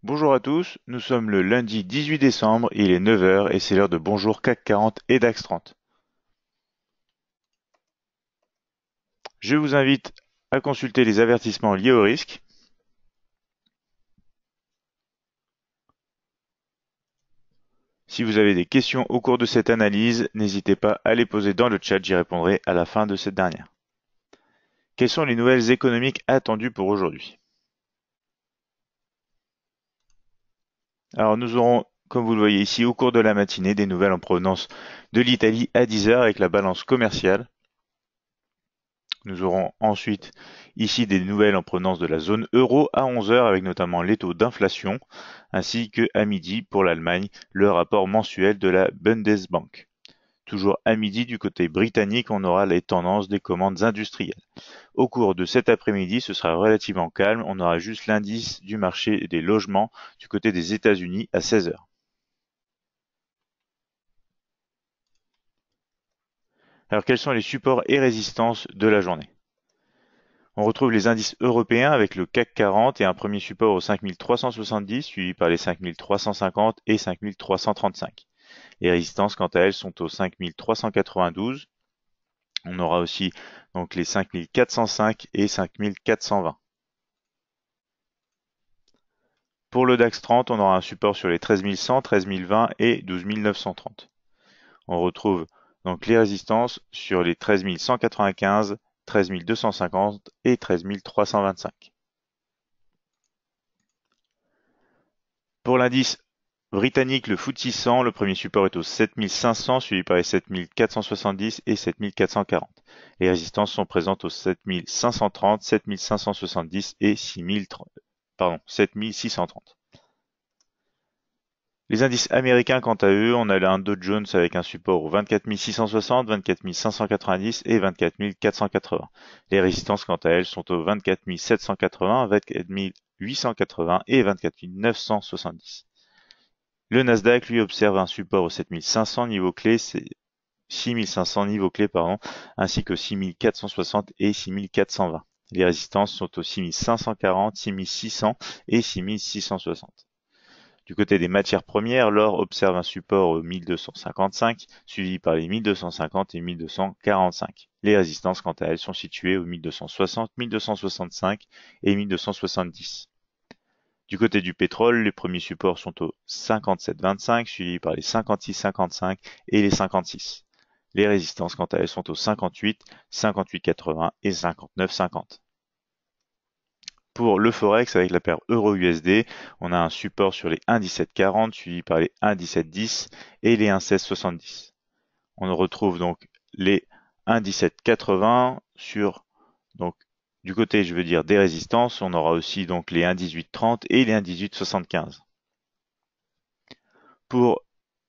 Bonjour à tous, nous sommes le lundi 18 décembre, il est 9 heures et c'est l'heure de Bonjour CAC 40 et DAX 30. Je vous invite à consulter les avertissements liés au risque. Si vous avez des questions au cours de cette analyse, n'hésitez pas à les poser dans le chat, j'y répondrai à la fin de cette dernière. Quelles sont les nouvelles économiques attendues pour aujourd'hui? Alors nous aurons, comme vous le voyez ici, au cours de la matinée, des nouvelles en provenance de l'Italie à 10 heures avec la balance commerciale. Nous aurons ensuite ici des nouvelles en provenance de la zone euro à 11 heures avec notamment les taux d'inflation, ainsi que à midi pour l'Allemagne, le rapport mensuel de la Bundesbank. Toujours à midi du côté britannique, on aura les tendances des commandes industrielles. Au cours de cet après-midi, ce sera relativement calme, on aura juste l'indice du marché des logements du côté des États-Unis à 16 heures. Alors quels sont les supports et résistances de la journée? On retrouve les indices européens avec le CAC 40 et un premier support aux 5370, suivi par les 5350 et 5335. Les résistances, quant à elles, sont aux 5392. On aura aussi donc les 5405 et 5420. Pour le DAX 30, on aura un support sur les 13100, 13020 et 12930. On retrouve donc les résistances sur les 13195, 13250 et 13325. Pour l'indice britannique, le FTSE 100, le premier support est aux 7500, suivi par les 7470 et 7440. Les résistances sont présentes aux 7530, 7570 et 7630. Les indices américains, quant à eux, on a un Dow Jones avec un support aux 24 660, 24 590 et 24 480. Les résistances, quant à elles, sont aux 24 780, 24 880 et 24 970. Le Nasdaq, lui, observe un support aux 7500 niveau clé, c'est 6500 niveau clé, pardon, ainsi que 6460 et 6420. Les résistances sont aux 6540, 6600 et 6660. Du côté des matières premières, l'or observe un support aux 1255, suivi par les 1250 et 1245. Les résistances, quant à elles, sont situées aux 1260, 1265 et 1270. Du côté du pétrole, les premiers supports sont aux 57,25, suivis par les 56,55 et les 56. Les résistances, quant à elles, sont aux 58, 58,80 et 59,50. Pour le Forex, avec la paire Euro-USD, on a un support sur les 1,1740, suivi par les 1,1710 et les 1,1670. On retrouve donc les 1,1780 sur donc du côté, je veux dire, des résistances, on aura aussi donc les 1,1830 et les 1,1875. Pour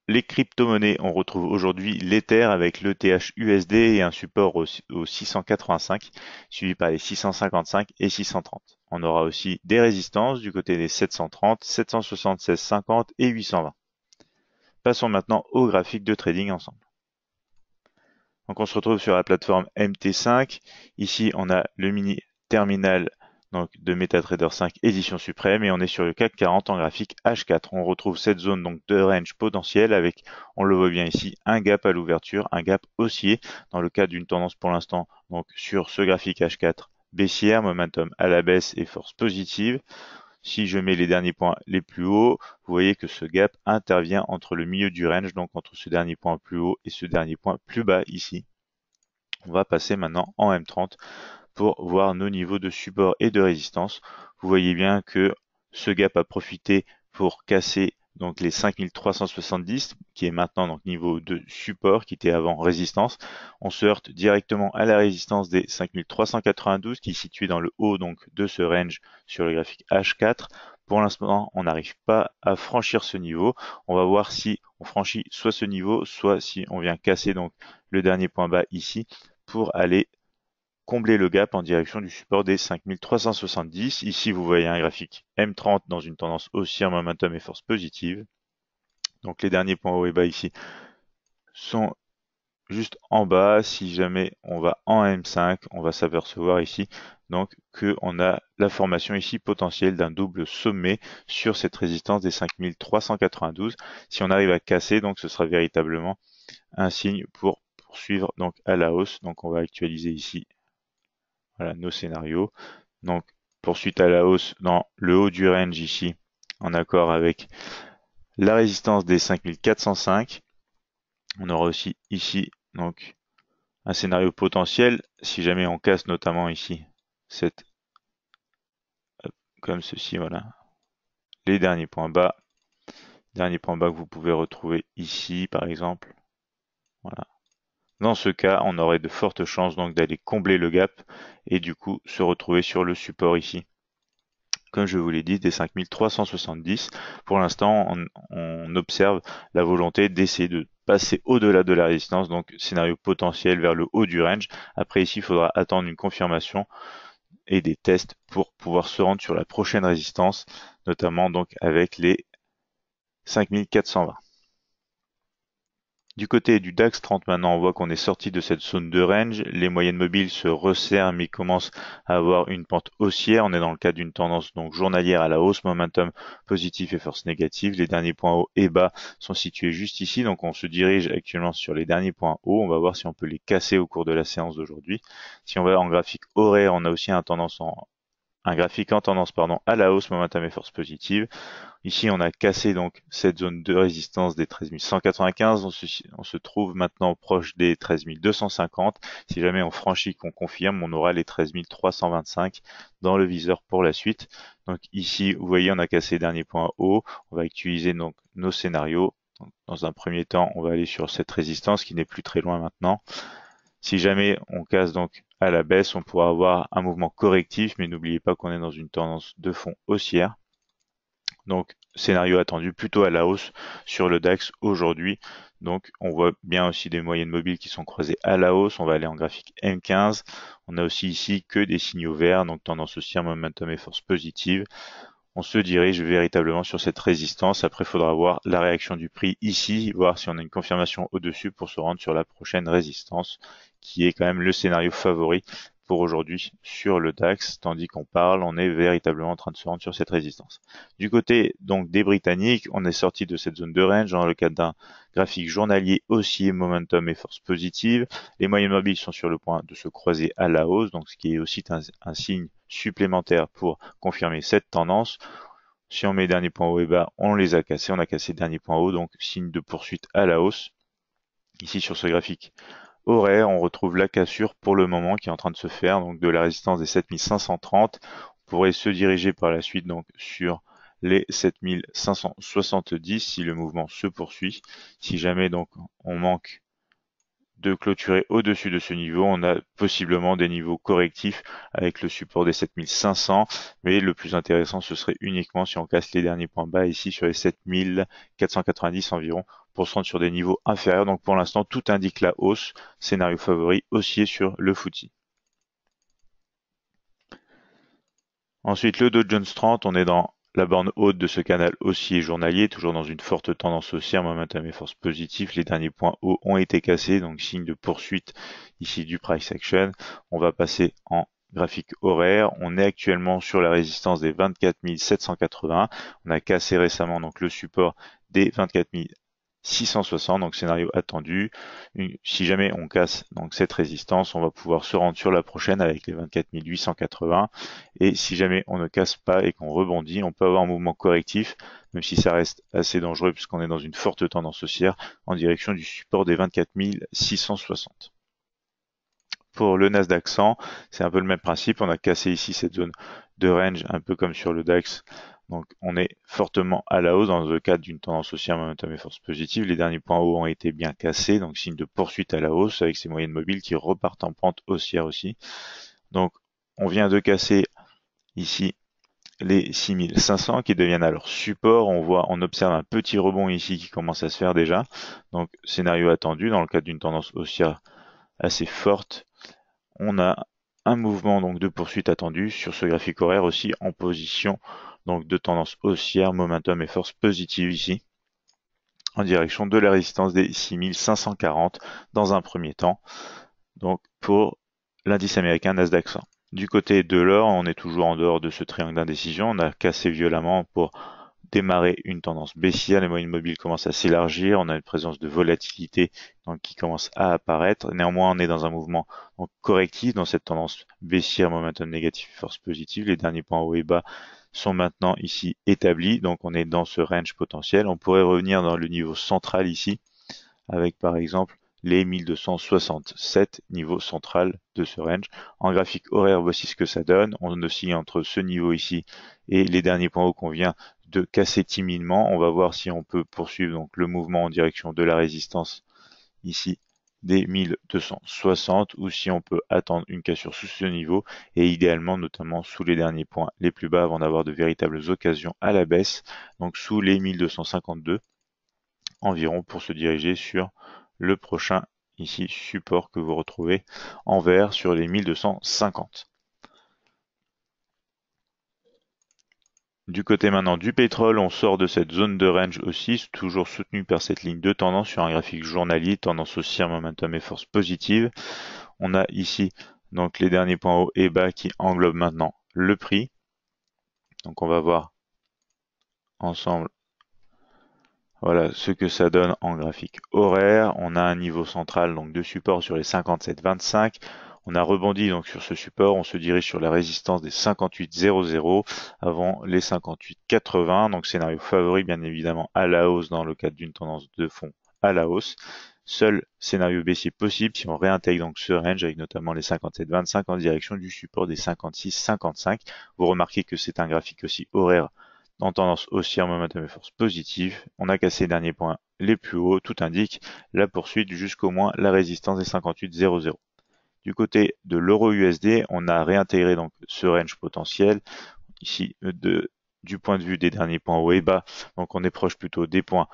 les crypto-monnaies, on retrouve aujourd'hui l'Ether avec l'ETH-USD et un support au 685, suivi par les 655 et 630. On aura aussi des résistances du côté des 730, 776,50 et 820. Passons maintenant au graphique de trading ensemble. Donc on se retrouve sur la plateforme MT5. Ici, on a le mini terminal donc, de MetaTrader 5 édition suprême et on est sur le CAC 40 en graphique H4. On retrouve cette zone donc de range potentiel avec, on le voit bien ici, un gap à l'ouverture, un gap haussier dans le cadre d'une tendance pour l'instant donc sur ce graphique H4 baissière, momentum à la baisse et force positive. Si je mets les derniers points les plus hauts, vous voyez que ce gap intervient entre le milieu du range, donc entre ce dernier point plus haut et ce dernier point plus bas ici. On va passer maintenant en M30 pour voir nos niveaux de support et de résistance. Vous voyez bien que ce gap a profité pour casser donc les 5370 qui est maintenant donc niveau de support qui était avant résistance. On se heurte directement à la résistance des 5392 qui est située dans le haut donc de ce range sur le graphique H4. Pour l'instant, on n'arrive pas à franchir ce niveau. On va voir si on franchit soit ce niveau, soit si on vient casser donc le dernier point bas ici pour aller combler le gap en direction du support des 5370. Ici, vous voyez un graphique M30 dans une tendance haussière, momentum et force positive. Donc les derniers points hauts et bas ici sont juste en bas. Si jamais on va en M5, on va s'apercevoir ici donc qu'on a la formation ici potentielle d'un double sommet sur cette résistance des 5392. Si on arrive à casser, donc ce sera véritablement un signe pour poursuivre donc à la hausse. Donc on va actualiser ici, voilà, nos scénarios. Donc poursuite à la hausse dans le haut du range ici, en accord avec la résistance des 5405. On aura aussi ici donc un scénario potentiel si jamais on casse notamment ici cette, comme ceci, voilà, les derniers points bas que vous pouvez retrouver ici par exemple, voilà. Dans ce cas, on aurait de fortes chances donc d'aller combler le gap et du coup se retrouver sur le support ici, comme je vous l'ai dit, des 5370. Pour l'instant, on observe la volonté d'essayer de passer au-delà de la résistance, donc scénario potentiel vers le haut du range. Après ici, il faudra attendre une confirmation et des tests pour pouvoir se rendre sur la prochaine résistance, notamment donc avec les 5420. Du côté du DAX 30 maintenant, on voit qu'on est sorti de cette zone de range. Les moyennes mobiles se resserrent mais commencent à avoir une pente haussière. On est dans le cadre d'une tendance donc journalière à la hausse, momentum positif et force négative. Les derniers points hauts et bas sont situés juste ici. Donc on se dirige actuellement sur les derniers points hauts. On va voir si on peut les casser au cours de la séance d'aujourd'hui. Si on va en graphique horaire, on a aussi un graphique en tendance à la hausse, momentum et force positive. Ici, on a cassé donc cette zone de résistance des 13 195. On se trouve maintenant proche des 13 250. Si jamais on franchit, qu'on confirme, on aura les 13 325 dans le viseur pour la suite. Donc ici, vous voyez, on a cassé les derniers points hauts. On va utiliser donc nos scénarios. Donc, dans un premier temps, on va aller sur cette résistance qui n'est plus très loin maintenant. Si jamais on casse donc à la baisse, on pourra avoir un mouvement correctif, mais n'oubliez pas qu'on est dans une tendance de fond haussière. Donc, scénario attendu plutôt à la hausse sur le DAX aujourd'hui. Donc, on voit bien aussi des moyennes mobiles qui sont croisées à la hausse. On va aller en graphique M15. On a aussi ici que des signaux verts, donc tendance haussière, momentum et force positive. On se dirige véritablement sur cette résistance. Après, il faudra voir la réaction du prix ici, voir si on a une confirmation au-dessus pour se rendre sur la prochaine résistance, qui est quand même le scénario favori pour aujourd'hui sur le DAX, tandis qu'on parle, on est véritablement en train de se rendre sur cette résistance. Du côté donc des Britanniques, on est sorti de cette zone de range dans le cadre d'un graphique journalier haussier, momentum et force positive. Les moyennes mobiles sont sur le point de se croiser à la hausse, donc ce qui est aussi un signe supplémentaire pour confirmer cette tendance. Si on met les derniers points hauts et bas, on les a cassés, on a cassé les derniers points hauts, donc signe de poursuite à la hausse. Ici sur ce graphique horaire, on retrouve la cassure pour le moment qui est en train de se faire, donc de la résistance des 7530. On pourrait se diriger par la suite donc sur les 7570 si le mouvement se poursuit. Si jamais donc on manque de clôturer au-dessus de ce niveau, on a possiblement des niveaux correctifs avec le support des 7500, mais le plus intéressant ce serait uniquement si on casse les derniers points bas ici sur les 7490 environ pour se rendre sur des niveaux inférieurs. Donc pour l'instant tout indique la hausse, scénario favori haussier sur le FTSE. Ensuite le Dow Jones 30, on est dans la borne haute de ce canal haussier journalier, toujours dans une forte tendance haussière, momentum et force positive. Les derniers points hauts ont été cassés, donc signe de poursuite ici du price action. On va passer en graphique horaire. On est actuellement sur la résistance des 24 780. On a cassé récemment donc le support des 24 660, donc scénario attendu. Si jamais on casse donc cette résistance, on va pouvoir se rendre sur la prochaine avec les 24 880. Et si jamais on ne casse pas et qu'on rebondit, on peut avoir un mouvement correctif, même si ça reste assez dangereux puisqu'on est dans une forte tendance haussière en direction du support des 24 660. Pour le Nasdaq 100, c'est un peu le même principe. On a cassé ici cette zone de range, un peu comme sur le DAX. Donc on est fortement à la hausse dans le cadre d'une tendance haussière, momentum et force positive. Les derniers points hauts ont été bien cassés, donc signe de poursuite à la hausse avec ces moyennes mobiles qui repartent en pente haussière aussi. Donc on vient de casser ici les 6500 qui deviennent alors support. On observe un petit rebond ici qui commence à se faire déjà. Donc scénario attendu dans le cadre d'une tendance haussière assez forte. On a un mouvement donc de poursuite attendu sur ce graphique horaire aussi en position donc de tendance haussière, momentum et force positive ici en direction de la résistance des 6540 dans un premier temps, donc pour l'indice américain Nasdaq 100. Du côté de l'or, on est toujours en dehors de ce triangle d'indécision. On a cassé violemment pour démarrer une tendance baissière. Les moyennes mobiles commencent à s'élargir. On a une présence de volatilité donc, qui commence à apparaître. Néanmoins, on est dans un mouvement donc, correctif dans cette tendance baissière, momentum négatif, force positive. Les derniers points haut et bas sont maintenant ici établis. Donc, on est dans ce range potentiel. On pourrait revenir dans le niveau central ici avec par exemple les 1267 niveau central de ce range. En graphique horaire, voici ce que ça donne. On oscille entre ce niveau ici et les derniers points hauts qu'on vient de casser timidement. On va voir si on peut poursuivre donc le mouvement en direction de la résistance ici des 1260 ou si on peut attendre une cassure sous ce niveau et idéalement notamment sous les derniers points les plus bas avant d'avoir de véritables occasions à la baisse, donc sous les 1252 environ pour se diriger sur le prochain ici support que vous retrouvez en vert sur les 1250. Du côté maintenant du pétrole, on sort de cette zone de range aussi, toujours soutenu par cette ligne de tendance sur un graphique journalier, tendance haussière, momentum et force positive. On a ici donc les derniers points hauts et bas qui englobent maintenant le prix. Donc on va voir ensemble voilà ce que ça donne en graphique horaire. On a un niveau central donc de support sur les 57,25. On a rebondi donc sur ce support, on se dirige sur la résistance des 58,00 avant les 58,80. Donc scénario favori bien évidemment à la hausse dans le cadre d'une tendance de fond à la hausse. Seul scénario baissier possible si on réintègre donc ce range avec notamment les 57,25 en direction du support des 56,55. Vous remarquez que c'est un graphique aussi horaire en tendance haussière, momentum et force positive. On a cassé les derniers points les plus hauts. Tout indique la poursuite jusqu'au moins la résistance des 58,00. Du côté de l'euro USD, on a réintégré donc ce range potentiel ici du point de vue des derniers points hauts et bas. Donc on est proche plutôt des points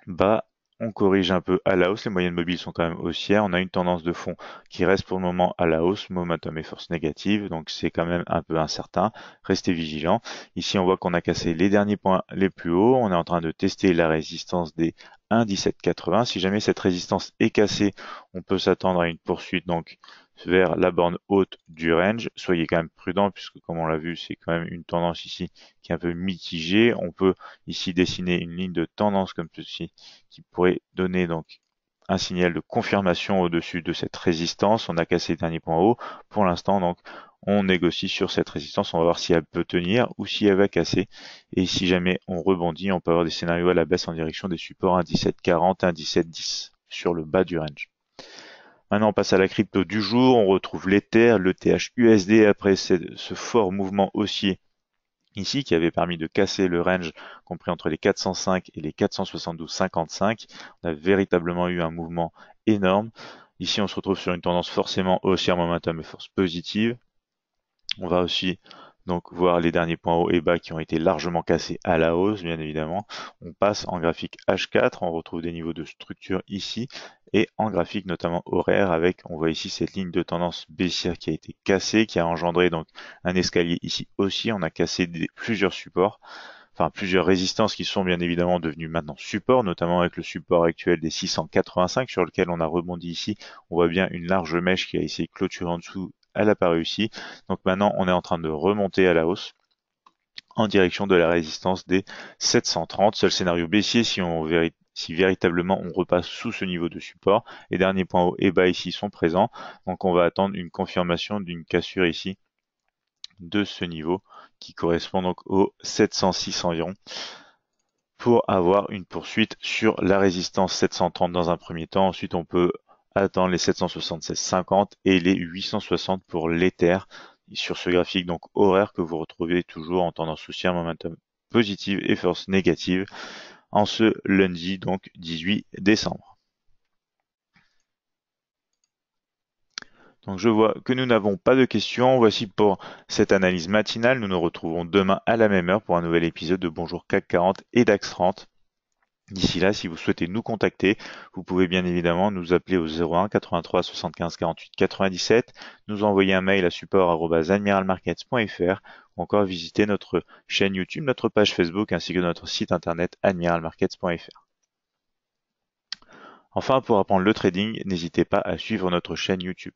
bas. On corrige un peu à la hausse, les moyennes mobiles sont quand même haussières. On a une tendance de fond qui reste pour le moment à la hausse, momentum et force négative, donc c'est quand même un peu incertain. Restez vigilants. Ici, on voit qu'on a cassé les derniers points les plus hauts. On est en train de tester la résistance des 1,1780. Si jamais cette résistance est cassée, on peut s'attendre à une poursuite donc vers la borne haute du range. Soyez quand même prudent puisque comme on l'a vu, c'est quand même une tendance ici qui est un peu mitigée. On peut ici dessiner une ligne de tendance comme ceci qui pourrait donner donc un signal de confirmation au-dessus de cette résistance. On a cassé les derniers points hauts. Pour l'instant, donc, on négocie sur cette résistance. On va voir si elle peut tenir ou si elle va casser. Et si jamais on rebondit, on peut avoir des scénarios à la baisse en direction des supports 1,1740, 1,1710 sur le bas du range. Maintenant, on passe à la crypto du jour. On retrouve l'Ether, le THUSD après ce fort mouvement haussier ici qui avait permis de casser le range compris entre les 405 et les 472,55. On a véritablement eu un mouvement énorme. Ici, on se retrouve sur une tendance forcément haussière, momentum et force positive. On va aussi donc voir les derniers points hauts et bas qui ont été largement cassés à la hausse, bien évidemment. On passe en graphique H4, on retrouve des niveaux de structure ici, et en graphique notamment horaire avec, on voit ici cette ligne de tendance baissière qui a été cassée, qui a engendré donc un escalier ici aussi. On a cassé plusieurs supports, enfin plusieurs résistances qui sont bien évidemment devenues maintenant supports, notamment avec le support actuel des 685 sur lequel on a rebondi ici. On voit bien une large mèche qui a essayé de clôturer en dessous. Elle n'a pas réussi. Donc maintenant, on est en train de remonter à la hausse en direction de la résistance des 730. Seul scénario baissier si véritablement on repasse sous ce niveau de support. Les derniers points hauts et bas ici sont présents. Donc on va attendre une confirmation d'une cassure ici de ce niveau qui correspond donc au 706 environ pour avoir une poursuite sur la résistance 730 dans un premier temps. Ensuite, on peut attendre les 776,50 et les 860 pour l'Ether sur ce graphique donc horaire que vous retrouvez toujours en tendance haussière, momentum positive et force négative en ce lundi donc 18 décembre. Donc je vois que nous n'avons pas de questions. Voici pour cette analyse matinale. Nous nous retrouvons demain à la même heure pour un nouvel épisode de Bonjour CAC 40 et DAX 30. D'ici là, si vous souhaitez nous contacter, vous pouvez bien évidemment nous appeler au 01 83 75 48 97, nous envoyer un mail à support@admiralmarkets.fr ou encore visiter notre chaîne YouTube, notre page Facebook ainsi que notre site internet admiralmarkets.fr. Enfin, pour apprendre le trading, n'hésitez pas à suivre notre chaîne YouTube.